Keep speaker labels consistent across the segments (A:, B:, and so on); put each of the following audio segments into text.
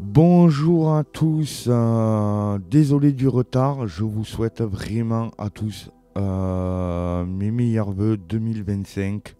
A: Bonjour à tous, désolé du retard, je vous souhaite vraiment à tous mes meilleurs vœux 2025,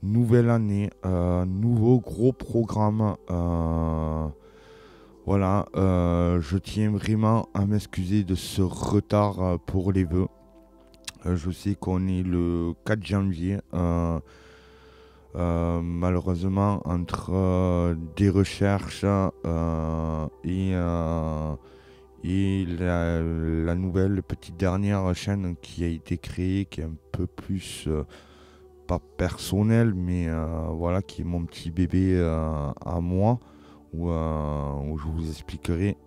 A: nouvelle année, nouveau gros programme. Voilà, je tiens vraiment à m'excuser de ce retard pour les vœux. Je sais qu'on est le 4 janvier. Malheureusement, entre des recherches et la nouvelle petite dernière chaîne qui a été créée, qui est un peu plus, pas personnelle, mais voilà, qui est mon petit bébé à moi, où je vous expliquerai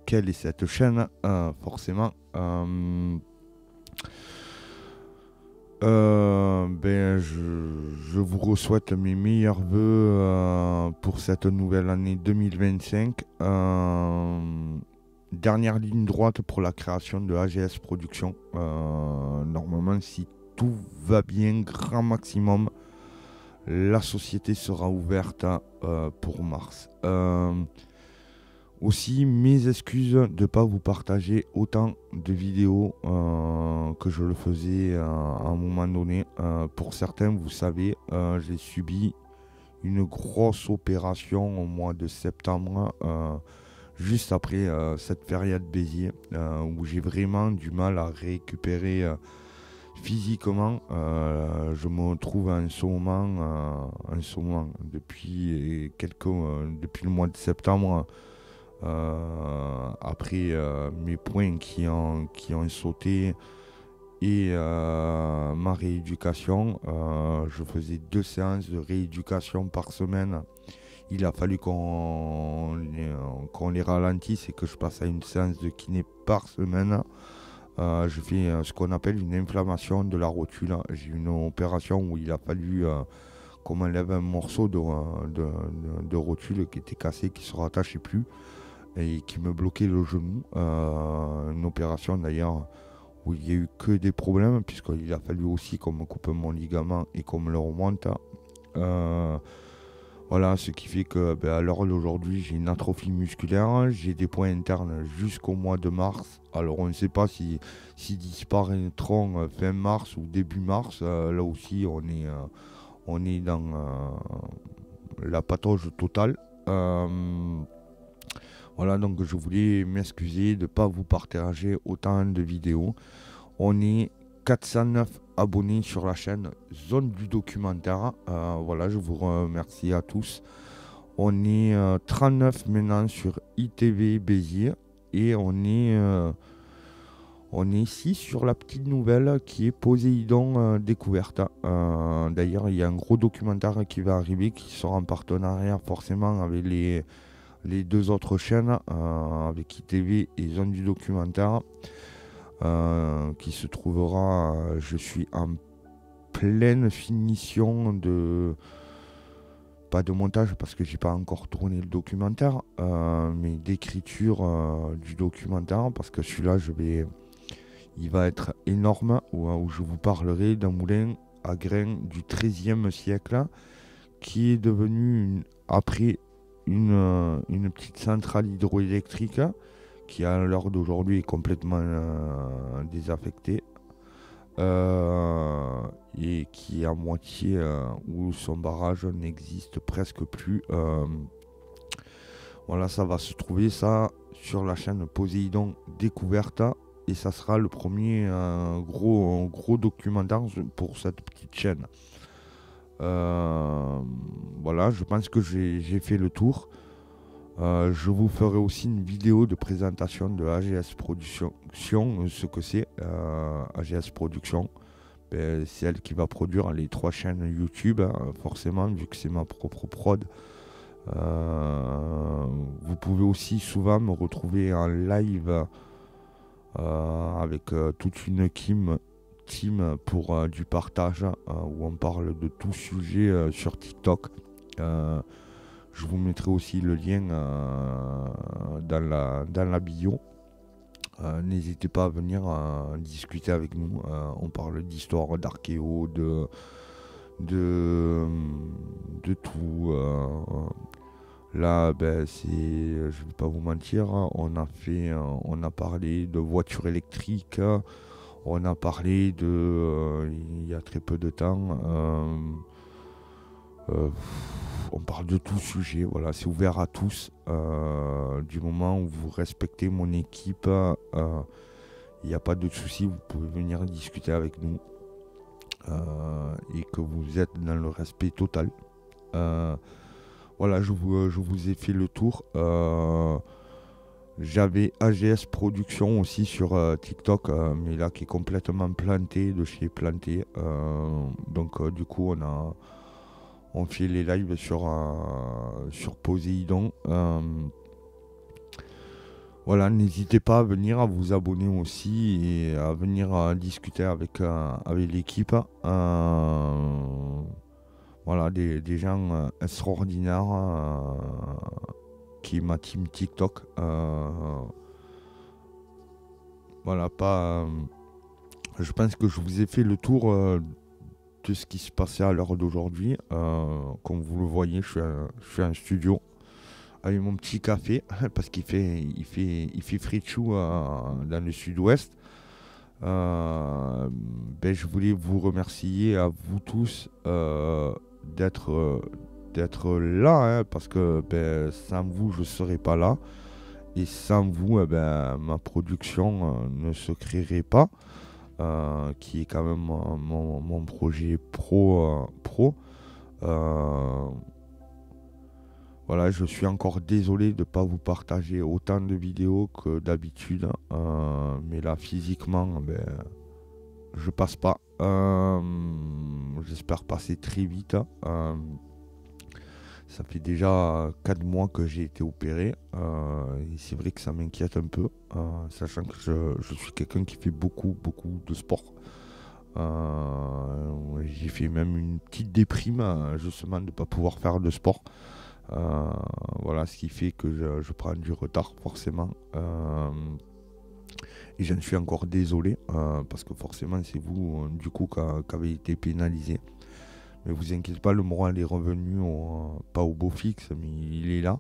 A: quelle est cette chaîne, forcément. Je vous souhaite mes meilleurs vœux pour cette nouvelle année 2025. Dernière ligne droite pour la création de AGS Productions. Normalement, si tout va bien, grand maximum, la société sera ouverte pour mars. Aussi, mes excuses de ne pas vous partager autant de vidéos que je le faisais à un moment donné. Pour certains, vous savez, j'ai subi une grosse opération au mois de septembre, juste après cette période Béziers, où j'ai vraiment du mal à récupérer physiquement. Je me trouve en ce moment depuis le mois de septembre. Après mes points qui ont sauté et ma rééducation, je faisais 2 séances de rééducation par semaine. Il a fallu qu'on les ralentisse et que je passe à une séance de kiné par semaine. Je fais ce qu'on appelle une inflammation de la rotule. J'ai eu une opération où il a fallu qu'on m'enlève un morceau de rotule qui était cassé, qui ne se rattachait plus et qui me bloquait le genou. Une opération d'ailleurs où il n'y a eu que des problèmes, puisqu'il a fallu aussi qu'on me coupe mon ligament et qu'on me le remonte. Voilà, ce qui fait que à l'heure d'aujourd'hui, j'ai une atrophie musculaire, j'ai des points internes jusqu'au mois de mars. Alors on ne sait pas s'ils disparaîtront fin mars ou début mars. Là aussi, on est dans la patauge totale. Voilà, donc je voulais m'excuser de ne pas vous partager autant de vidéos. On est 409 abonnés sur la chaîne Zone du Documentaire. Voilà, je vous remercie à tous. On est 39 maintenant sur ITV Béziers. Et on est ici sur la petite nouvelle qui est Poséidon Découverte. D'ailleurs, il y a un gros documentaire qui va arriver, qui sera en partenariat forcément avec les deux autres chaînes, avec ITV et Zone du Documentaire, qui se trouvera, je suis en pleine finition pas de montage parce que j'ai pas encore tourné le documentaire, mais d'écriture du documentaire, parce que celui-là, il va être énorme, où je vous parlerai d'un moulin à grains du XIIIe siècle, qui est devenu, après une petite centrale hydroélectrique, qui à l'heure d'aujourd'hui est complètement désaffectée, et qui est à moitié, où son barrage n'existe presque plus. Voilà, ça va se trouver ça sur la chaîne Poséidon Découverte, et ça sera le premier gros documentaire pour cette petite chaîne. Voilà, je pense que j'ai fait le tour. Je vous ferai aussi une vidéo de présentation de AGS Production, ce que c'est AGS Production. C'est elle qui va produire les 3 chaînes YouTube, hein, forcément, vu que c'est ma propre prod. Vous pouvez aussi souvent me retrouver en live avec toute une team pour du partage, où on parle de tout sujet sur TikTok. Je vous mettrai aussi le lien dans la bio. N'hésitez pas à venir discuter avec nous. On parle d'histoire, d'archéo, de tout. Là, ben, je vais pas vous mentir, hein, on a parlé de voitures électriques, on a parlé il y a très peu de temps, euh, on parle de tout sujet, voilà, c'est ouvert à tous. Du moment où vous respectez mon équipe, il n'y a pas de souci, vous pouvez venir discuter avec nous et que vous êtes dans le respect total. Euh, voilà, je vous ai fait le tour. J'avais AGS Production aussi sur TikTok, mais là qui est complètement planté de chez Planté. Donc du coup on fait les lives sur Poséidon. Voilà, n'hésitez pas à venir, à vous abonner aussi et à venir discuter avec l'équipe. Voilà, des gens extraordinaires qui est ma team TikTok. Voilà, je pense que je vous ai fait le tour de ce qui se passait à l'heure d'aujourd'hui. Comme vous le voyez, je suis en studio avec mon petit café parce il fait frit chou dans le sud-ouest. Je voulais vous remercier à vous tous d'être là, hein, parce que sans vous, je ne serais pas là. Et sans vous, ma production ne se créerait pas, qui est quand même mon projet pro. Euh, voilà, je suis encore désolé de ne pas vous partager autant de vidéos que d'habitude. Mais là, physiquement, je passe pas. J'espère passer très vite. Ça fait déjà 4 mois que j'ai été opéré. Et c'est vrai que ça m'inquiète un peu. Sachant que je suis quelqu'un qui fait beaucoup de sport. J'ai fait même une petite déprime justement de ne pas pouvoir faire de sport. Voilà, ce qui fait que je prends du retard forcément. Et j'en suis encore désolé parce que forcément c'est vous du coup qui avez été pénalisé. Mais vous inquiétez pas, le moral est revenu pas au beau fixe, mais il est là.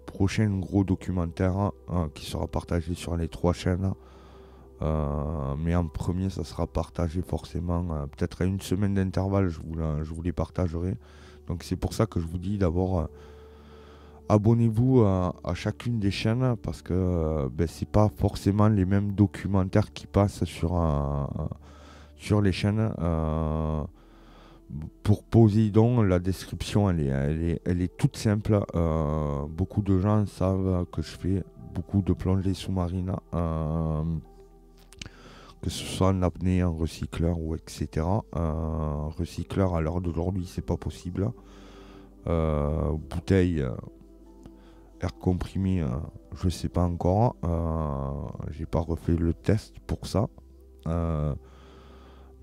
A: Prochain gros documentaire qui sera partagé sur les 3 chaînes. Mais en premier, ça sera partagé forcément, peut-être à une semaine d'intervalle, je vous les partagerai. Donc c'est pour ça que je vous dis d'abord, abonnez-vous à chacune des chaînes, parce que c'est pas forcément les mêmes documentaires qui passent sur les chaînes. Pour Poséidon, la description elle est toute simple. Beaucoup de gens savent que je fais beaucoup de plongées sous-marines, que ce soit en apnée, en recycleur ou etc. Recycleur à l'heure d'aujourd'hui, c'est pas possible. Bouteille, air comprimé, je sais pas encore. J'ai pas refait le test pour ça.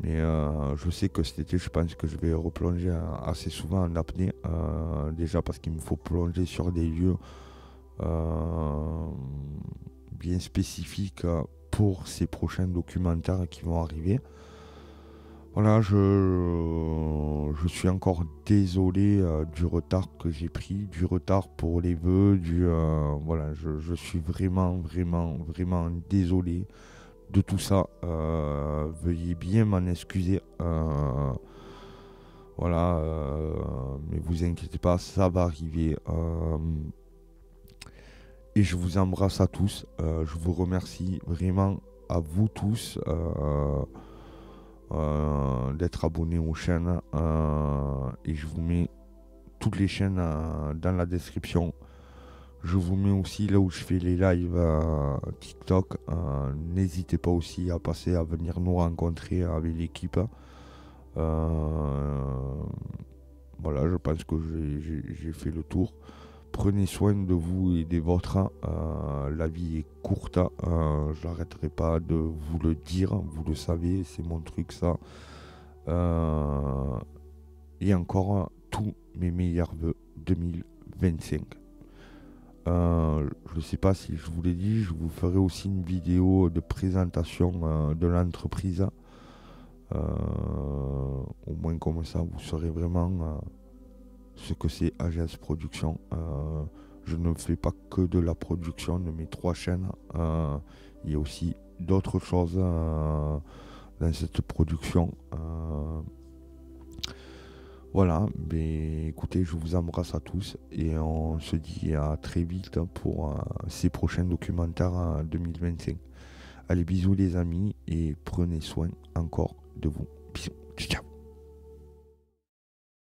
A: Mais je sais que cet été, je pense que je vais replonger assez souvent en apnée. Déjà parce qu'il me faut plonger sur des lieux bien spécifiques pour ces prochains documentaires qui vont arriver. Voilà, je suis encore désolé du retard que j'ai pris, du retard pour les vœux, voilà, je suis vraiment désolé de tout ça. Veuillez bien m'en excuser. Voilà, mais vous inquiétez pas, ça va arriver. Et je vous embrasse à tous. Je vous remercie vraiment à vous tous d'être abonnés aux chaînes. Et je vous mets toutes les chaînes dans la description. Je vous mets aussi là où je fais les lives TikTok. N'hésitez pas aussi à passer, à venir nous rencontrer avec l'équipe. Voilà, je pense que j'ai fait le tour. Prenez soin de vous et des vôtres. La vie est courte. Je n'arrêterai pas de vous le dire. Vous le savez, c'est mon truc ça. Et encore tous mes meilleurs vœux 2025. Je ne sais pas si je vous l'ai dit, je vous ferai aussi une vidéo de présentation de l'entreprise. Au moins comme ça, vous serez vraiment ce que c'est AGS Production. Je ne fais pas que de la production de mes 3 chaînes. Il y a aussi d'autres choses dans cette production. Voilà, mais écoutez, je vous embrasse à tous et on se dit à très vite pour ces prochains documentaires 2025. Allez, bisous les amis et prenez soin encore de vous. Bisous, ciao.